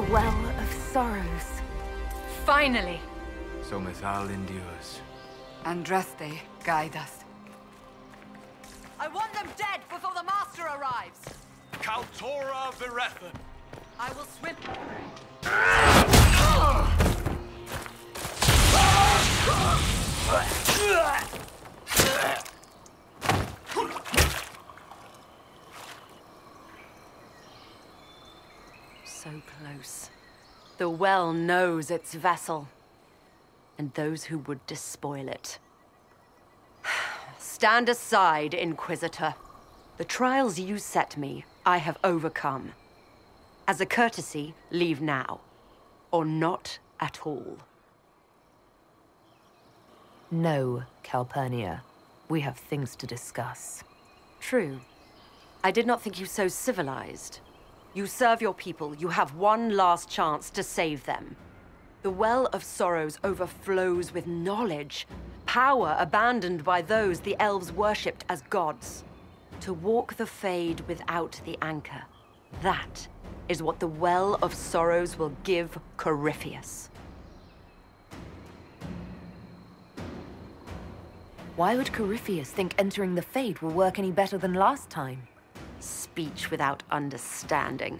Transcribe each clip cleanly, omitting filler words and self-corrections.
The Well of Sorrows. Finally! So Mythal endures. Andraste, guide us. I want them dead before the Master arrives! Kaltora Virethan. I will swim... So close. The well knows its vessel, and those who would despoil it. Stand aside, Inquisitor. The trials you set me, I have overcome. As a courtesy, leave now. Or not at all. No, Calpurnia. We have things to discuss. True. I did not think you so civilized. You serve your people. You have one last chance to save them. The Well of Sorrows overflows with knowledge, power abandoned by those the elves worshipped as gods. To walk the Fade without the anchor. That is what the Well of Sorrows will give Corypheus. Why would Corypheus think entering the Fade will work any better than last time? Speech without understanding.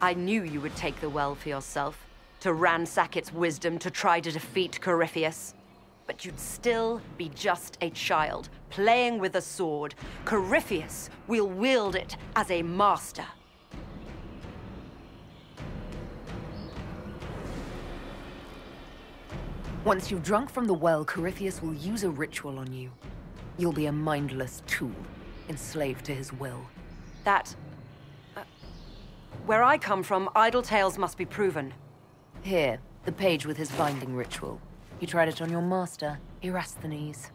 I knew you would take the well for yourself, to ransack its wisdom to try to defeat Corypheus. But you'd still be just a child, playing with a sword. Corypheus will wield it as a master. Once you've drunk from the well, Corypheus will use a ritual on you. You'll be a mindless tool, enslaved to his will. Where I come from, idle tales must be proven. Here, the page with his binding ritual. He tried it on your master, Erasthenes.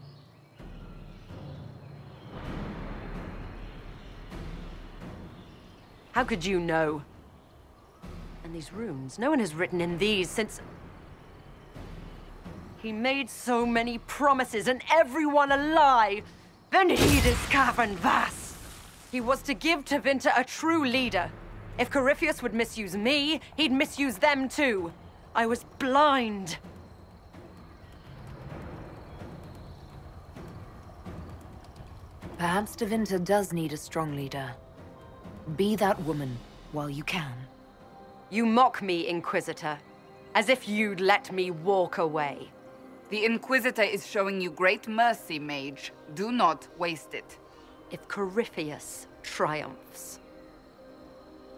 How could you know? And these runes, no one has written in these since... He made so many promises, and everyone a lie! Venidus Cavern Vas! He was to give Tevinter a true leader. If Corypheus would misuse me, he'd misuse them too. I was blind. Perhaps Tevinter does need a strong leader. Be that woman while you can. You mock me, Inquisitor, as if you'd let me walk away. The Inquisitor is showing you great mercy, mage. Do not waste it. If Corypheus triumphs.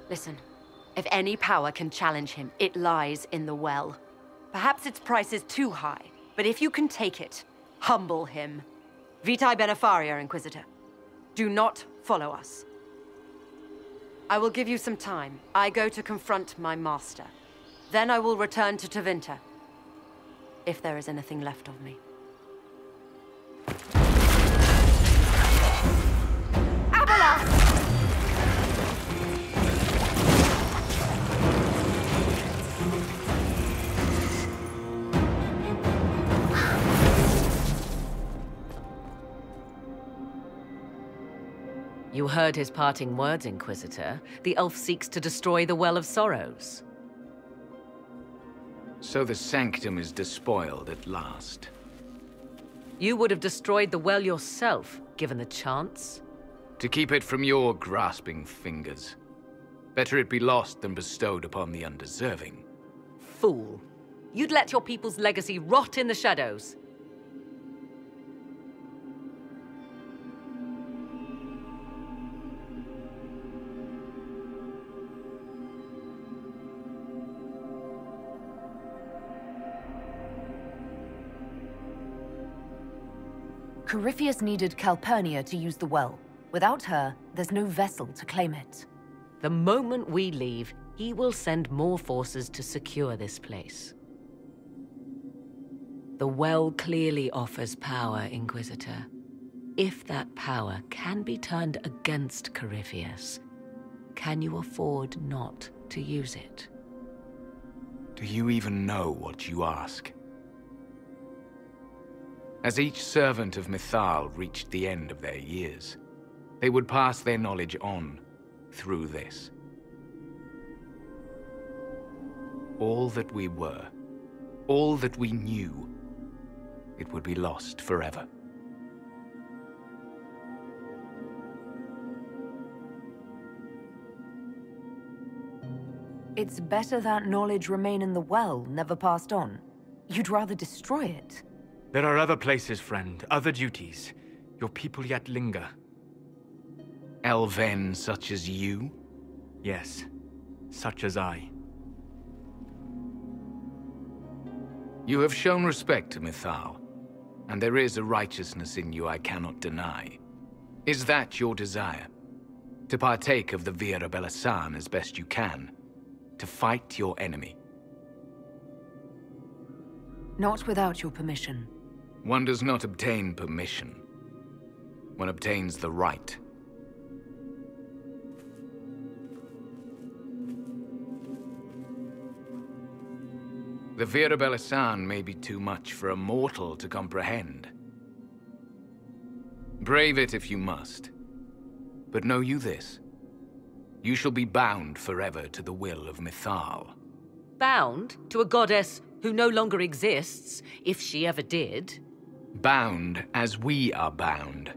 Listen, if any power can challenge him, it lies in the well. Perhaps its price is too high, but if you can take it, humble him. Vitae Benefaria, Inquisitor. Do not follow us. I will give you some time. I go to confront my master. Then I will return to Tevinter. If there is anything left of me. Abelas! You heard his parting words, Inquisitor. The elf seeks to destroy the Well of Sorrows. So the sanctum is despoiled at last. You would have destroyed the well yourself, given the chance. To keep it from your grasping fingers. Better it be lost than bestowed upon the undeserving. Fool. You'd let your people's legacy rot in the shadows. Corypheus needed Calpurnia to use the well. Without her, there's no vessel to claim it. The moment we leave, he will send more forces to secure this place. The well clearly offers power, Inquisitor. If that power can be turned against Corypheus, can you afford not to use it? Do you even know what you ask? As each servant of Mythal reached the end of their years, they would pass their knowledge on through this. all that we were, all that we knew, it would be lost forever. It's better that knowledge remain in the well, never passed on. You'd rather destroy it. There are other places, friend, other duties. Your people yet linger. Elven such as you? Yes, such as I. You have shown respect to Mythal, and there is a righteousness in you I cannot deny. Is that your desire? To partake of the Vira Belasan as best you can? To fight your enemy? Not without your permission. One does not obtain permission. One obtains the right. The Vira Belasan may be too much for a mortal to comprehend. Brave it if you must. But know you this. You shall be bound forever to the will of Mythal. Bound to a goddess who no longer exists, if she ever did. Bound as we are bound.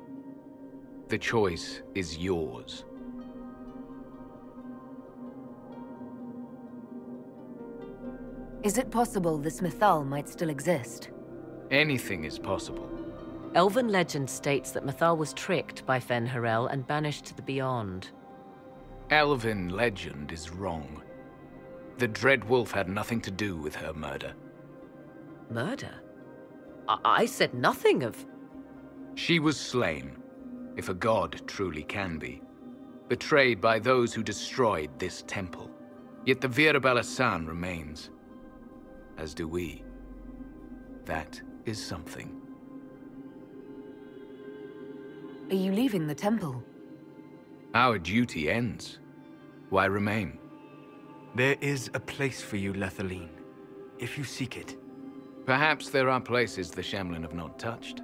The choice is yours. Is it possible this Mythal might still exist? Anything is possible. Elven legend states that Mythal was tricked by Fen-Harel and banished to the Beyond. Elven legend is wrong. The Dread Wolf had nothing to do with her murder. Murder? I said nothing of... She was slain, if a god truly can be. Betrayed by those who destroyed this temple. Yet the Vira Belasan remains. As do we. That is something. Are you leaving the temple? Our duty ends. Why remain? There is a place for you, Lethaline, if you seek it. Perhaps there are places the Shamlin have not touched.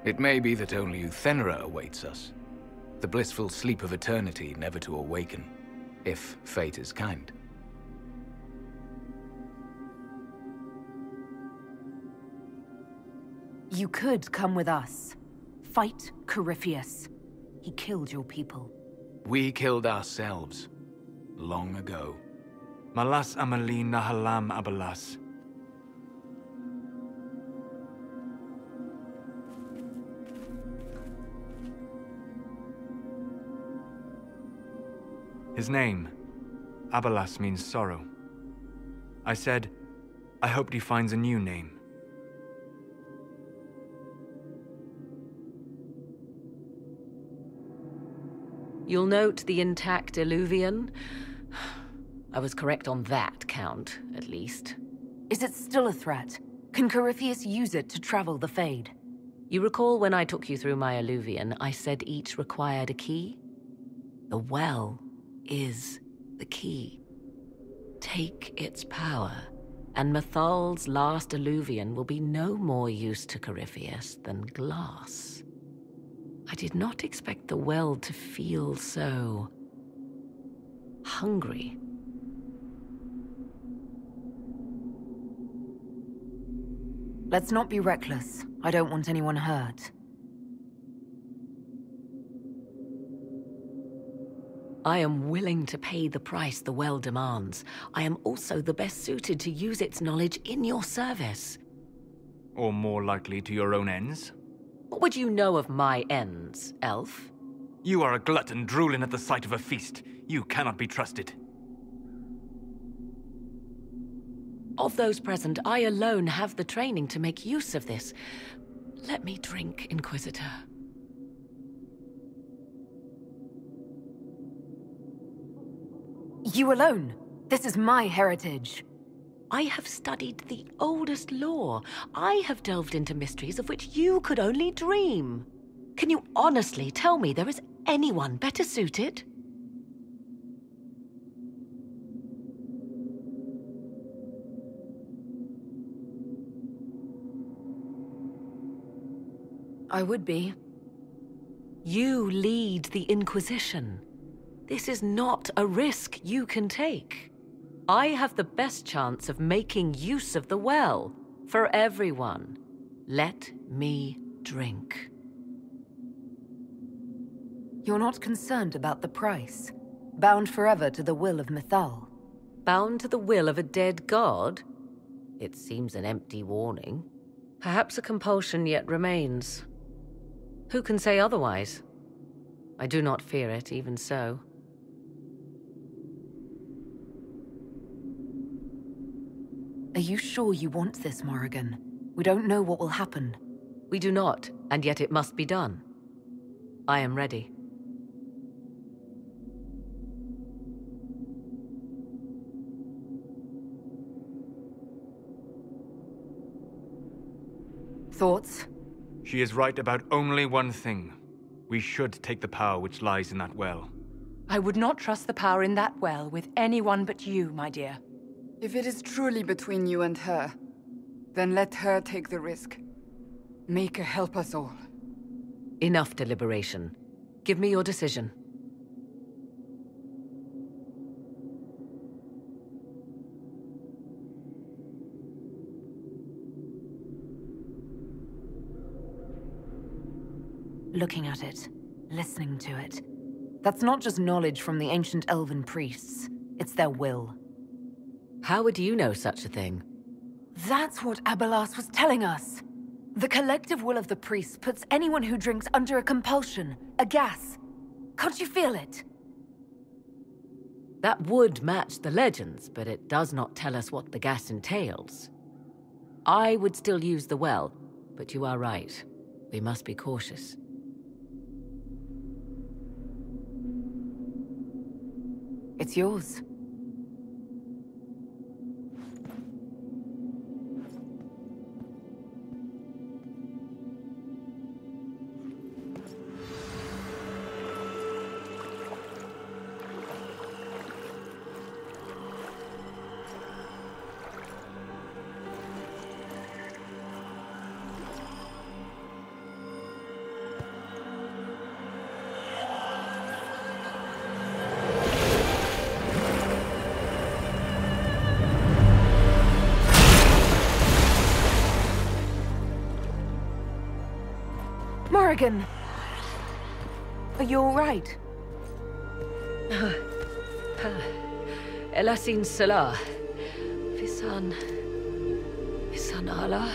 It may be that only Uthenera awaits us. The blissful sleep of eternity never to awaken, if fate is kind. You could come with us. Fight Corypheus. He killed your people. We killed ourselves. Long ago. Malas amali nahalam abalas. His name, Abalas, means sorrow. I said, I hoped he finds a new name. You'll note the intact Illuvian. I was correct on that count, at least. Is it still a threat? Can Corypheus use it to travel the Fade? You recall when I took you through my Illuvian, I said each required a key? The well is the key. Take its power, and Mythal's last Illuvian will be no more use to Corypheus than glass. I did not expect the well to feel so... hungry. Let's not be reckless. I don't want anyone hurt. I am willing to pay the price the well demands. I am also the best suited to use its knowledge in your service. Or more likely to your own ends? What would you know of my ends, elf? You are a glutton drooling at the sight of a feast. You cannot be trusted. Of those present, I alone have the training to make use of this. Let me drink, Inquisitor. You alone? This is my heritage. I have studied the oldest lore. I have delved into mysteries of which you could only dream. Can you honestly tell me there is anyone better suited? I would be. You lead the Inquisition. This is not a risk you can take. I have the best chance of making use of the well. For everyone. Let me drink. You're not concerned about the price? Bound forever to the will of Mythal? Bound to the will of a dead god? It seems an empty warning. Perhaps a compulsion yet remains. Who can say otherwise? I do not fear it, even so. Are you sure you want this, Morrigan? We don't know what will happen. We do not, and yet it must be done. I am ready. Thoughts? She is right about only one thing. We should take the power which lies in that well. I would not trust the power in that well with anyone but you, my dear. If it is truly between you and her, then let her take the risk. Make her help us all. Enough deliberation. Give me your decision. Looking at it, listening to it. That's not just knowledge from the ancient elven priests. It's their will. How would you know such a thing? That's what Abelas was telling us. The collective will of the priests puts anyone who drinks under a compulsion, a gas. Can't you feel it? That would match the legends, but it does not tell us what the gas entails. I would still use the well, but you are right. We must be cautious. It's yours. Morrigan! Are you all right? Elasin Salah. Visan Allah.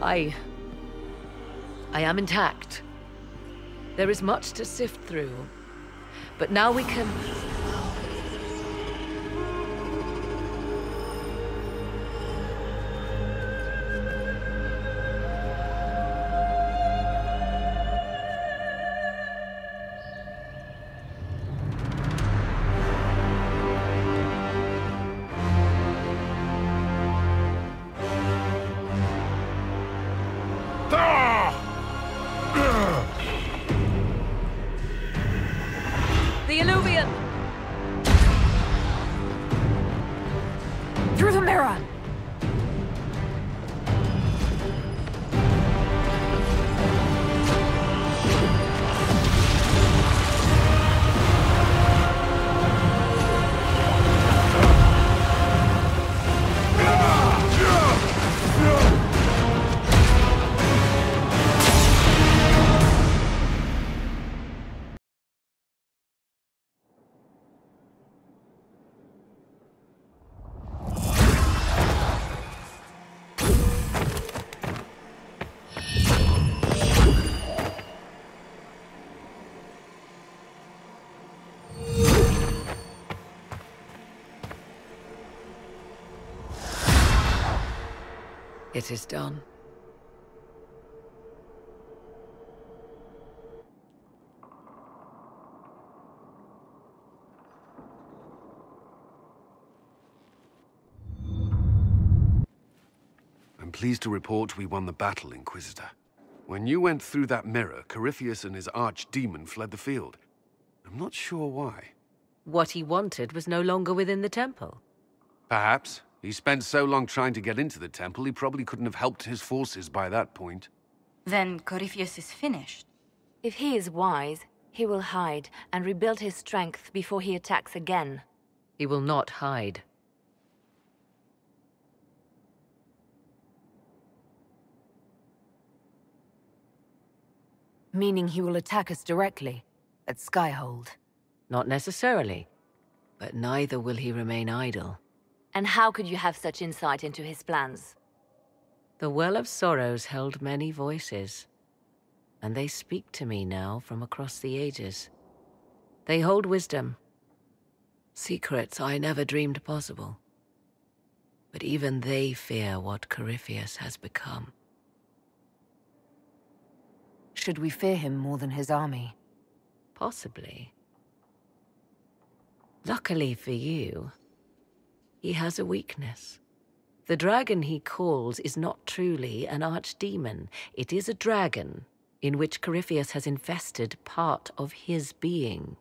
I am intact. There is much to sift through. But now we can... The Illuvian! Through the mirror! It is done. I'm pleased to report we won the battle, Inquisitor. When you went through that mirror, Corypheus and his archdemon fled the field. I'm not sure why. What he wanted was no longer within the temple. Perhaps. He spent so long trying to get into the temple, he probably couldn't have helped his forces by that point. Then Corypheus is finished. If he is wise, He will hide and rebuild his strength before he attacks again. He will not hide. Meaning he will attack us directly, at Skyhold. Not necessarily. But neither will he remain idle. And how could you have such insight into his plans? The Well of Sorrows held many voices, and they speak to me now from across the ages. They hold wisdom, secrets I never dreamed possible. But even they fear what Corypheus has become. Should we fear him more than his army? Possibly. Luckily for you, he has a weakness. The dragon he calls is not truly an archdemon. It is a dragon in which Corypheus has infested part of his being.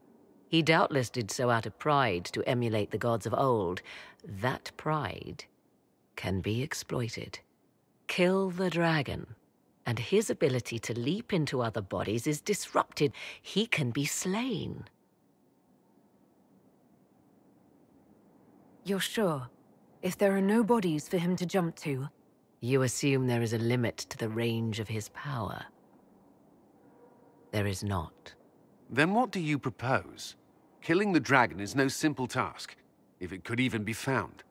He doubtless did so out of pride to emulate the gods of old. That pride can be exploited. Kill the dragon, and his ability to leap into other bodies is disrupted. He can be slain. You're sure? If there are no bodies for him to jump to? You assume there is a limit to the range of his power. There is not. Then what do you propose? Killing the dragon is no simple task, if it could even be found.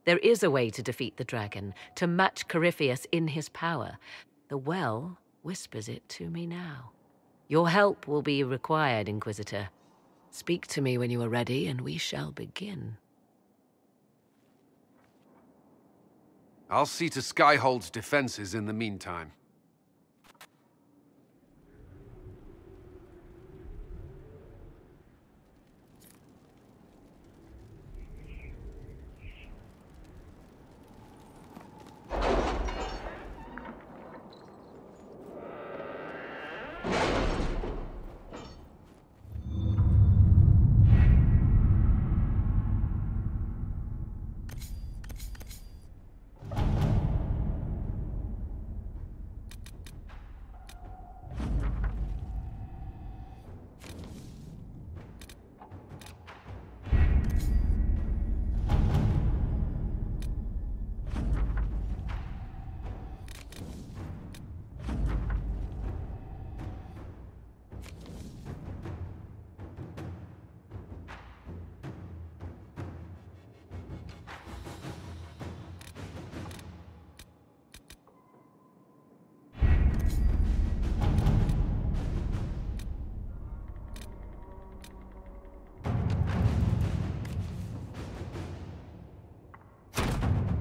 There is a way to defeat the dragon, to match Corypheus in his power. The well whispers it to me now. Your help will be required, Inquisitor. Speak to me when you are ready, and we shall begin. I'll see to Skyhold's defenses in the meantime.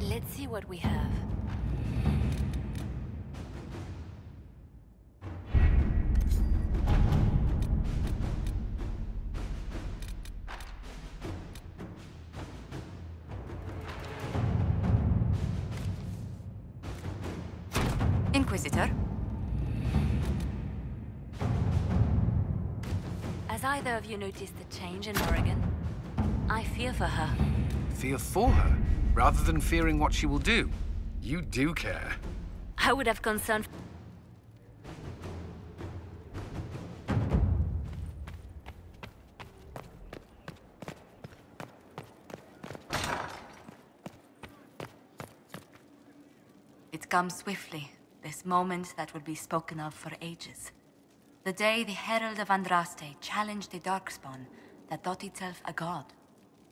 Let's see what we have. Inquisitor? Has either of you noticed the change in Oregon? I fear for her. Fear for her, rather than fearing what she will do. You do care. I would have concern. It comes swiftly, this moment that will be spoken of for ages. The day the Herald of Andraste challenged the Darkspawn that thought itself a god.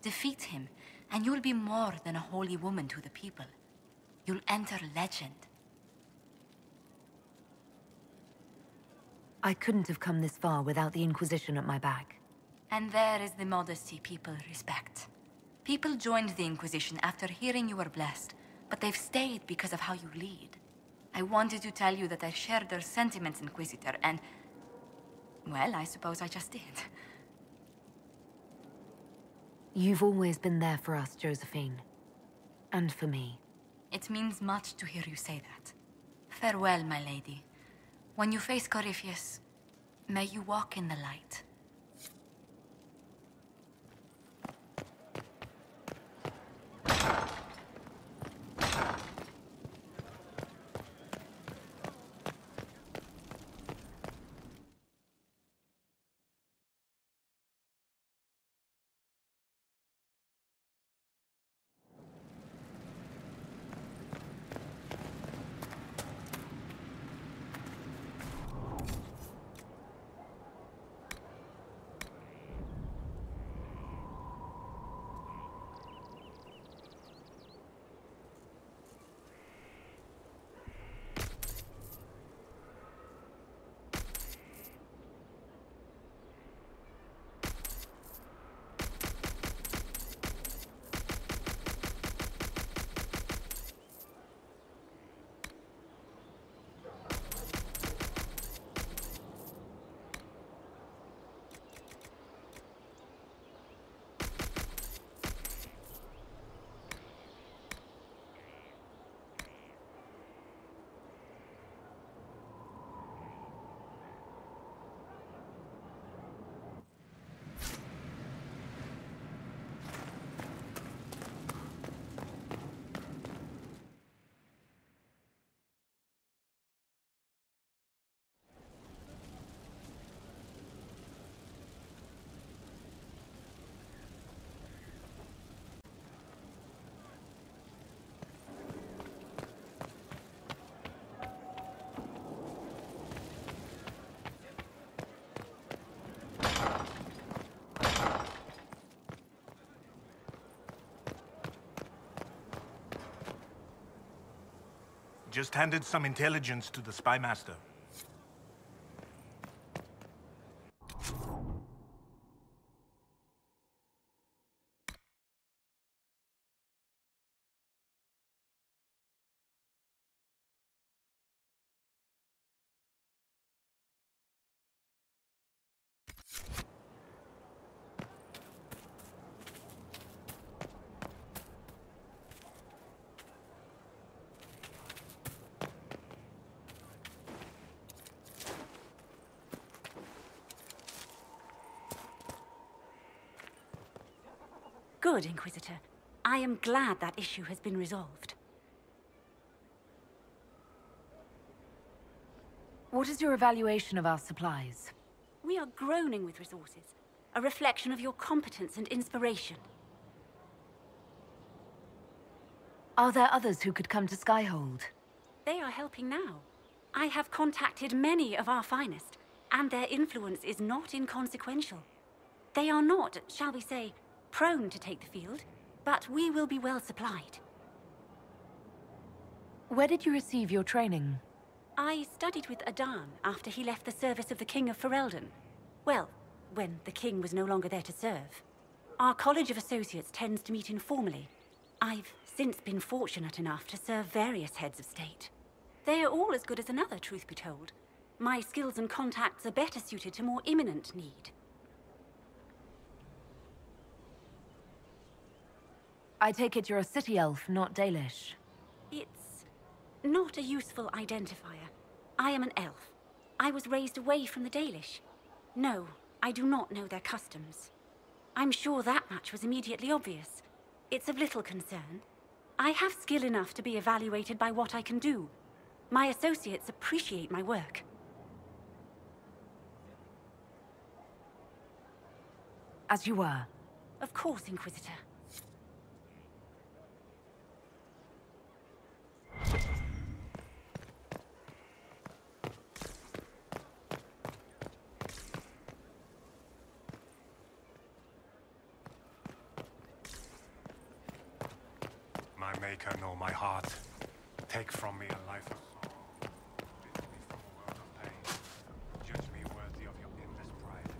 Defeat him, and you'll be more than a holy woman to the people. You'll enter legend. I couldn't have come this far without the Inquisition at my back. And there is the modesty people respect. People joined the Inquisition after hearing you were blessed, but they've stayed because of how you lead. I wanted to tell you that I shared their sentiments, Inquisitor, and... well, I suppose I just did. You've always been there for us, Josephine. And for me. It means much to hear you say that. Farewell, my lady. When you face Corypheus, may you walk in the light. Just handed some intelligence to the spy master. Good, Inquisitor. I am glad that issue has been resolved. What is your evaluation of our supplies? We are groaning with resources, a reflection of your competence and inspiration. Are there others who could come to Skyhold? They are helping now. I have contacted many of our finest, and their influence is not inconsequential. They are not, shall we say, prone to take the field, but we will be well supplied. Where did you receive your training? I studied with Adan after he left the service of the King of Ferelden. Well, when the King was no longer there to serve. Our College of Associates tends to meet informally. I've since been fortunate enough to serve various heads of state. They are all as good as another, truth be told. My skills and contacts are better suited to more imminent need. I take it you're a city elf, not Dalish. It's not a useful identifier. I am an elf. I was raised away from the Dalish. No, I do not know their customs. I'm sure that much was immediately obvious. It's of little concern. I have skill enough to be evaluated by what I can do. My associates appreciate my work. As you were. Of course, Inquisitor. My maker know my heart. Take from me a life of sorrow. Rid me from a world of pain. Judge me worthy of your endless pride.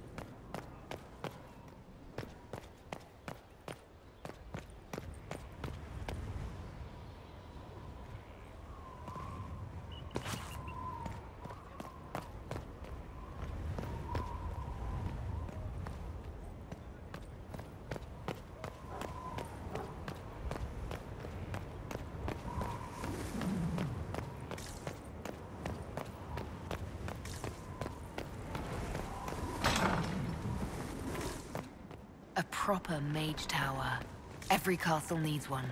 A proper mage tower. Every castle needs one.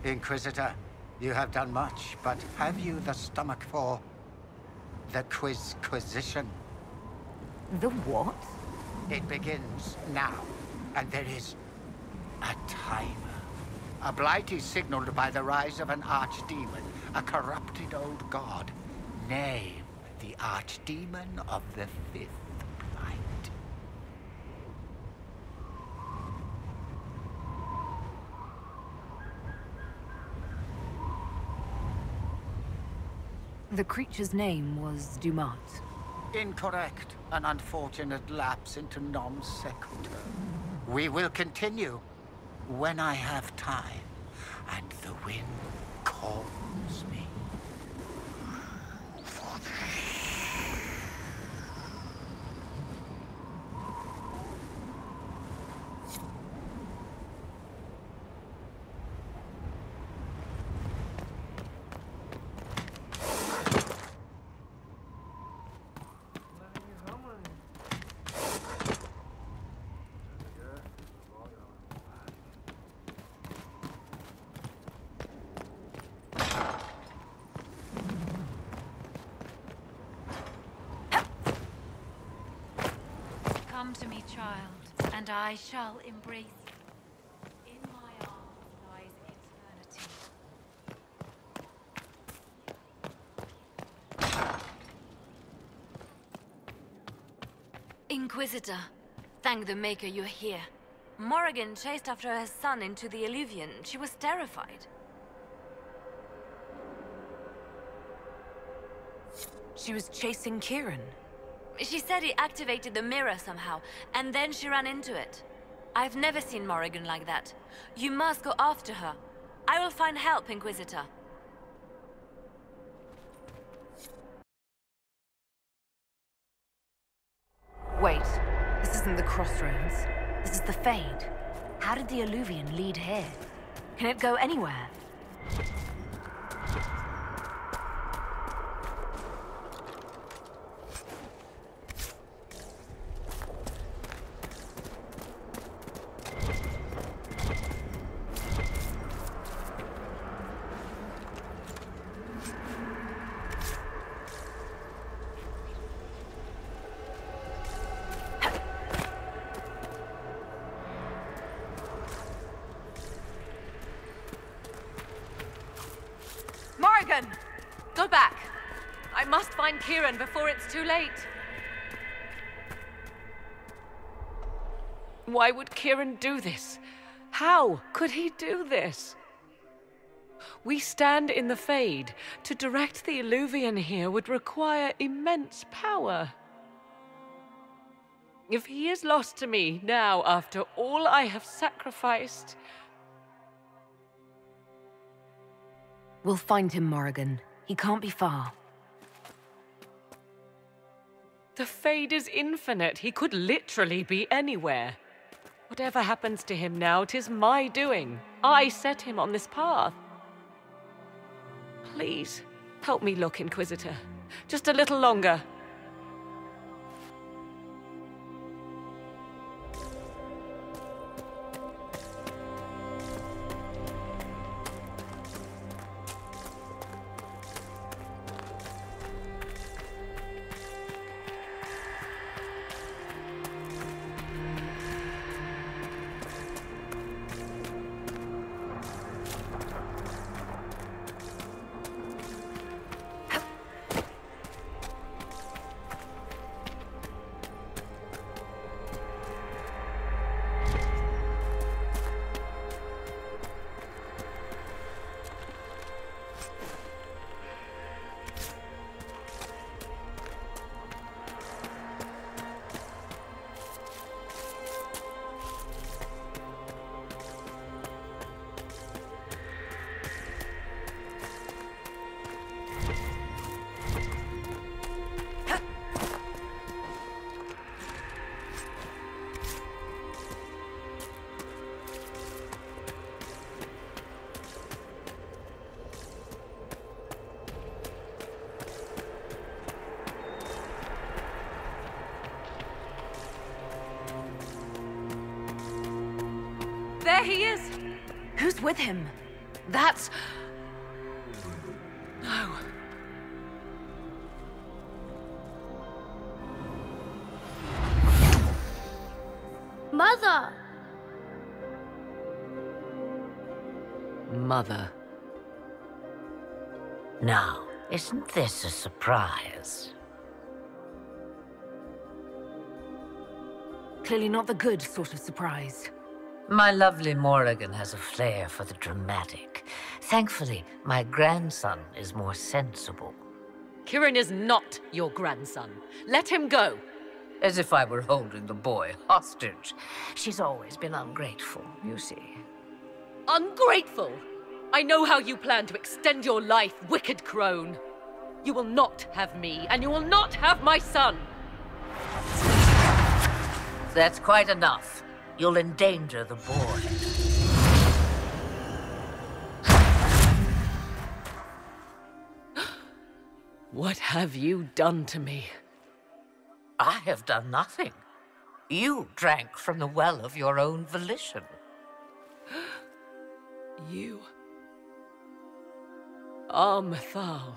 Inquisitor, you have done much, but have you the stomach for the Inquisition? The what? It begins now, and there is a timer. A blight is signaled by the rise of an archdemon, a corrupted old god. Name the archdemon of the fifth blight. The creature's name was Dumat. Incorrect. An unfortunate lapse into non sequitur. We will continue when I have time and the wind calls me. Come to me, child. And I shall embrace you. In my arms lies eternity. Inquisitor, thank the Maker you're here. Morrigan chased after her son into the Illuvian. She was terrified. She was chasing Kieran. She said he activated the mirror somehow, and then she ran into it. I've never seen Morrigan like that. You must go after her. I will find help, Inquisitor. Wait, this isn't the Crossroads. This is the Fade. How did the Illuvian lead here? Can it go anywhere? Morrigan! Go back! I must find Kieran before it's too late. Why would Kieran do this? How could he do this? We stand in the Fade. To direct the Illuvian here would require immense power. If he is lost to me now after all I have sacrificed... We'll find him, Morrigan. He can't be far. The Fade is infinite. He could literally be anywhere. Whatever happens to him now, 'tis my doing. I set him on this path. Please, help me look, Inquisitor. Just a little longer. There he is! Who's with him? That's... No. Mother! Mother. Now, isn't this a surprise? Clearly not the good sort of surprise. My lovely Morrigan has a flair for the dramatic. Thankfully, my grandson is more sensible. Kieran is not your grandson. Let him go. As if I were holding the boy hostage. She's always been ungrateful, you see. Ungrateful? I know how you plan to extend your life, wicked crone. You will not have me, and you will not have my son. That's quite enough. You'll endanger the boy. What have you done to me? I have done nothing. You drank from the well of your own volition. You are Mythal.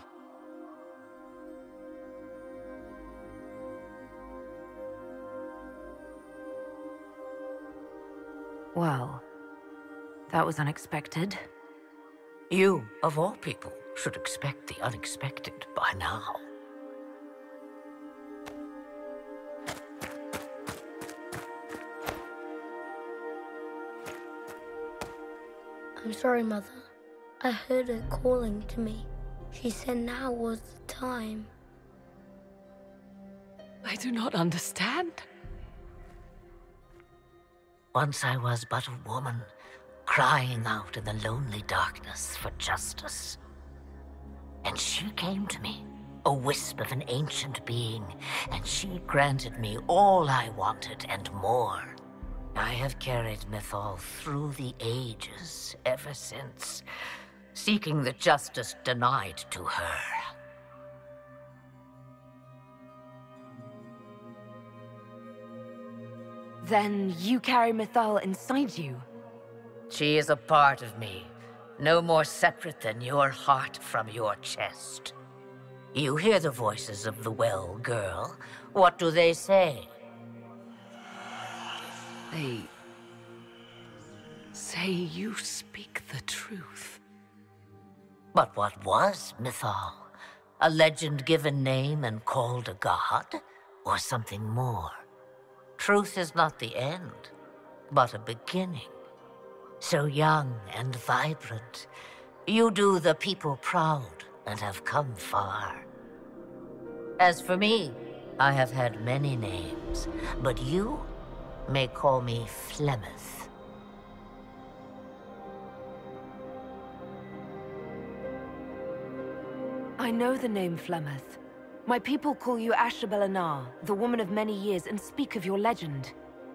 Well, that was unexpected. You, of all people, should expect the unexpected by now. I'm sorry, Mother. I heard her calling to me. She said now was the time. I do not understand. Once I was but a woman, crying out in the lonely darkness for justice. And she came to me, a wisp of an ancient being, and she granted me all I wanted and more. I have carried Mythal through the ages ever since, seeking the justice denied to her. Then you carry Mythal inside you? She is a part of me, no more separate than your heart from your chest. You hear the voices of the well, girl. What do they say? They say you speak the truth. But what was Mythal? A legend given name and called a god? Or something more? Truth is not the end, but a beginning. So young and vibrant, you do the people proud and have come far. As for me, I have had many names, but you may call me Flemeth. I know the name Flemeth. My people call you Ashabelanar, the woman of many years, and speak of your legend.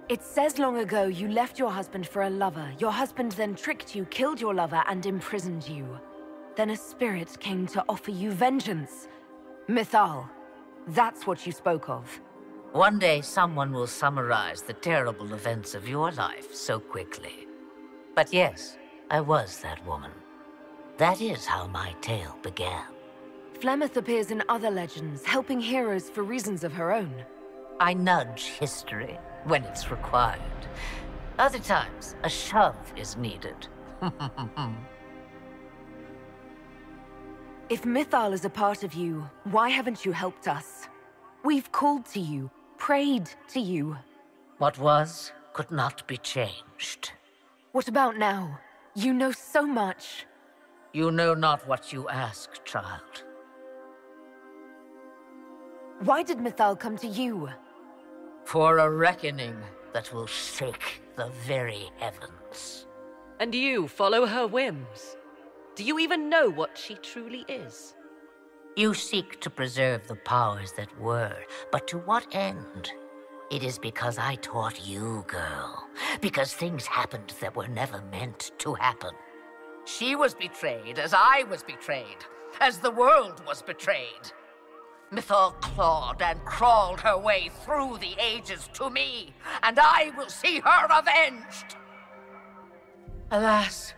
It says long ago you left your husband for a lover. Your husband then tricked you, killed your lover, and imprisoned you. Then a spirit came to offer you vengeance. Mythal, that's what you spoke of. One day someone will summarize the terrible events of your life so quickly. But yes, I was that woman. That is how my tale began. Flemeth appears in other legends, helping heroes for reasons of her own. I nudge history when it's required. Other times, a shove is needed. If Mythal is a part of you, why haven't you helped us? We've called to you, prayed to you. What was could not be changed. What about now? You know so much. You know not what you ask, child. Why did Mythal come to you? For a reckoning that will shake the very heavens. And you follow her whims? Do you even know what she truly is? You seek to preserve the powers that were, but to what end? It is because I taught you, girl. Because things happened that were never meant to happen. She was betrayed as I was betrayed, as the world was betrayed. Mythal clawed and crawled her way through the ages to me, and I will see her avenged! Alas,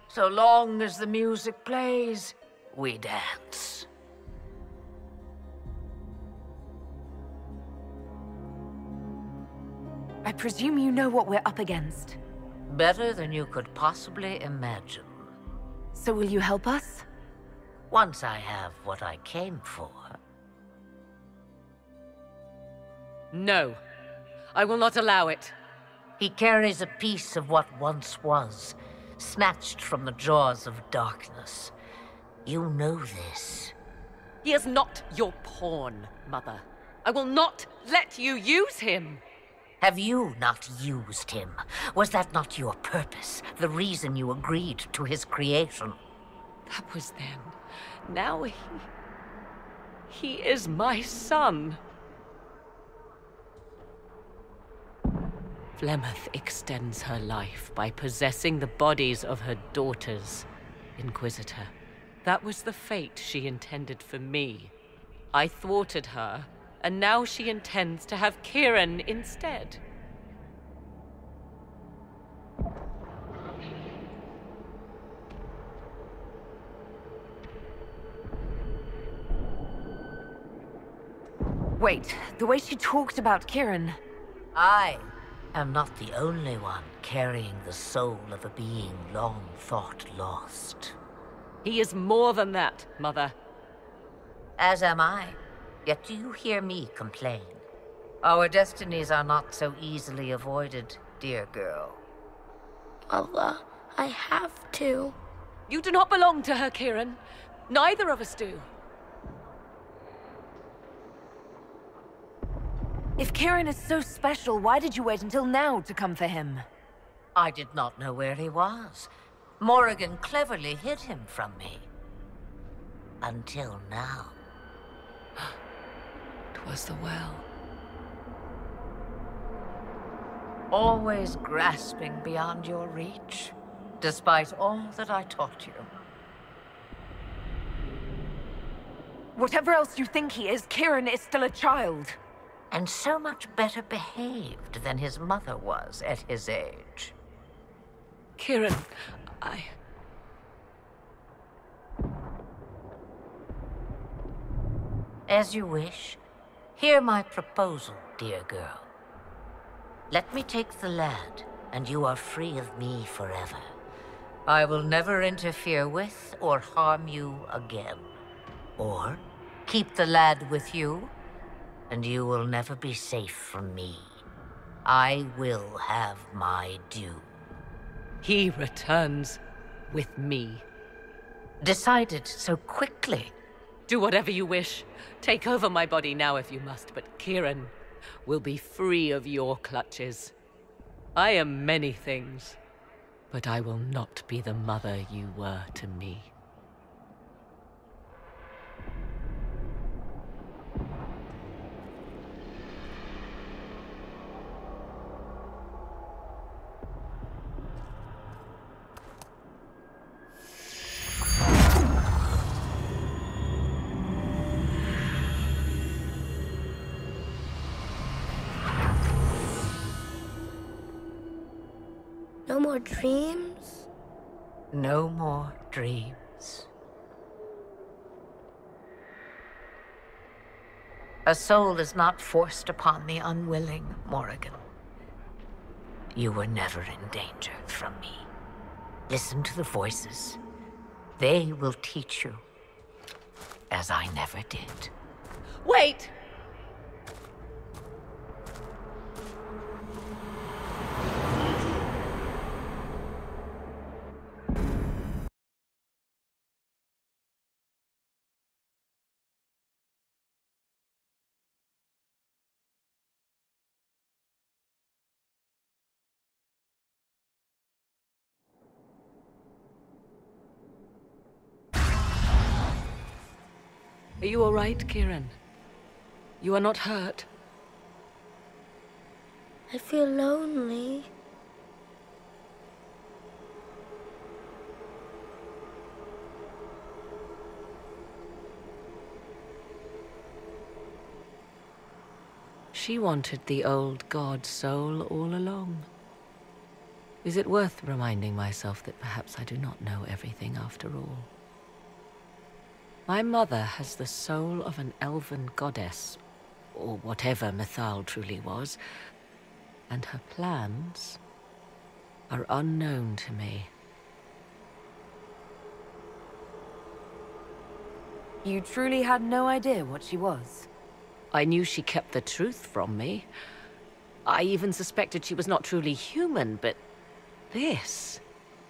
so long as the music plays, we dance. I presume you know what we're up against. Better than you could possibly imagine. So will you help us? Once I have what I came for. No. I will not allow it. He carries a piece of what once was, snatched from the jaws of darkness. You know this. He is not your pawn, Mother. I will not let you use him. Have you not used him? Was that not your purpose, the reason you agreed to his creation? That was then. Now he is my son. Flemeth extends her life by possessing the bodies of her daughters, Inquisitor. That was the fate she intended for me. I thwarted her, and now she intends to have Kieran instead. Wait, the way she talked about Kieran... Aye. am not the only one carrying the soul of a being long thought lost. He is more than that, Mother. As am I. Yet do you hear me complain? Our destinies are not so easily avoided, dear girl. Mother, I have to. You do not belong to her, Kieran. Neither of us do. If Kieran is so special, why did you wait until now to come for him? I did not know where he was. Morrigan cleverly hid him from me. Until now. It was the well. Always grasping beyond your reach, despite all that I taught you. Whatever else you think he is, Kieran is still a child. And so much better behaved than his mother was at his age. Kieran, As you wish. Hear my proposal, dear girl. Let me take the lad, and you are free of me forever. I will never interfere with or harm you again. Or keep the lad with you, and you will never be safe from me. I will have my due. He returns with me. Decided so quickly. Do whatever you wish. Take over my body now if you must, but Kieran will be free of your clutches. I am many things, but I will not be the mother you were to me. No more dreams? No more dreams. A soul is not forced upon the unwilling, Morrigan. You were never in danger from me. Listen to the voices. They will teach you, as I never did. Wait! Are you all right, Kieran? You are not hurt? I feel lonely. She wanted the old god soul all along. Is it worth reminding myself that perhaps I do not know everything after all? My mother has the soul of an elven goddess, or whatever Mythal truly was, and her plans are unknown to me. You truly had no idea what she was? I knew she kept the truth from me. I even suspected she was not truly human, but this...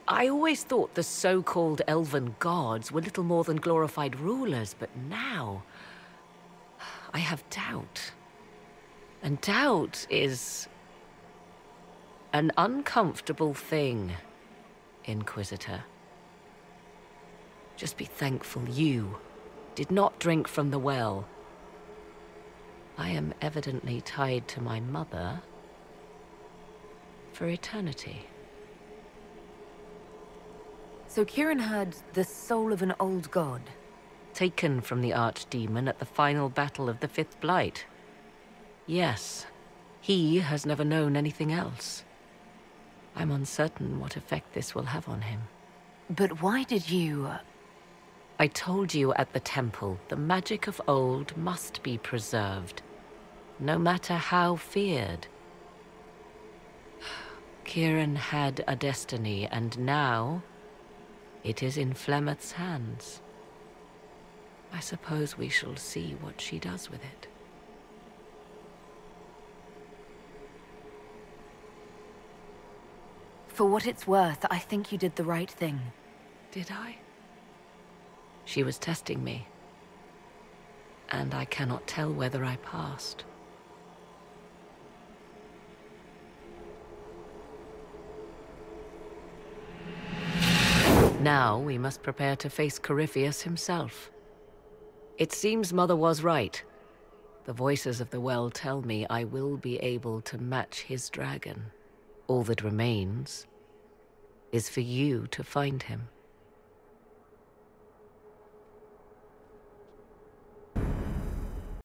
I always thought the so-called elven gods were little more than glorified rulers, but now... I have doubt. And doubt is... an uncomfortable thing, Inquisitor. Just be thankful you did not drink from the well. I am evidently tied to my mother for eternity. So Kieran had the soul of an old god? Taken from the archdemon at the final battle of the Fifth Blight. Yes, he has never known anything else. I'm uncertain what effect this will have on him. But why did you... I told you at the temple, the magic of old must be preserved, no matter how feared. Kieran had a destiny, and now it is in Flemeth's hands. I suppose we shall see what she does with it. For what it's worth, I think you did the right thing. Did I? She was testing me, and I cannot tell whether I passed. Now we must prepare to face Corypheus himself. It seems Mother was right. The voices of the well tell me I will be able to match his dragon. All that remains is for you to find him.